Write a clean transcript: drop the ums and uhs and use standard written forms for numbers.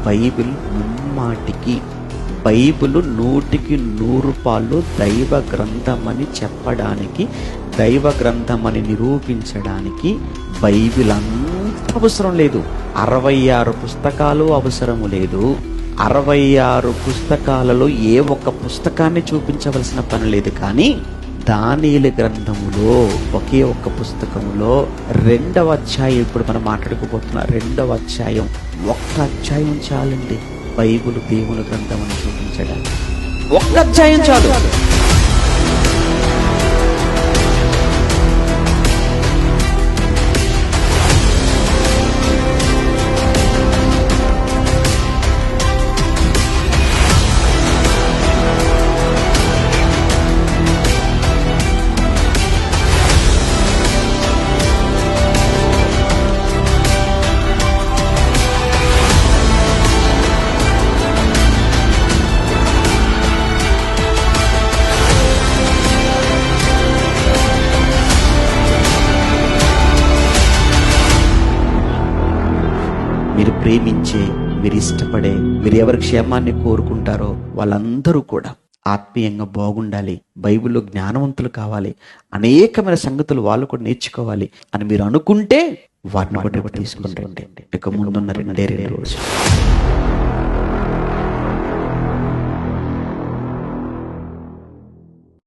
Bible ముమ్మాటికి, Bible 100% దైవ గ్రంథమని చెప్పడానికి, దైవ గ్రంథమని నిరూపించడానికి బైబిల్ అంత అవసరం లేదు. 66 పుస్తకాలు అవసరము లేదు. 66 పుస్తకాలలో ఏ ఒక్క పుస్తకాన్ని చూపించవలసిన పని లేదు. కానీ దానియేలు గ్రంథములో ఒకే ఒక్క పుస్తకములో 2వ అధ్యాయం, ఇప్పుడు మనం మాట్లాడుకోబోతున్న 2వ అధ్యాయం, ఒక్క అధ్యాయం చాలండి బైబిల్ దేవుని గ్రంథం అని చూపించడానికి. ఒక్క అధ్యాయం చాలు. మీరు ప్రేమించే, మీరు ఇష్టపడే, మీరు ఎవరి క్షేమాన్ని కోరుకుంటారో వాళ్ళందరూ కూడా ఆత్మీయంగా బాగుండాలి, బైబిల్లో జ్ఞానవంతులు కావాలి, అనేకమైన సంగతులు వాళ్ళు కూడా నేర్చుకోవాలి అని మీరు అనుకుంటే వాటిని ఒకటి తీసుకుంటే ఇక ముందున్న 2 రోజులు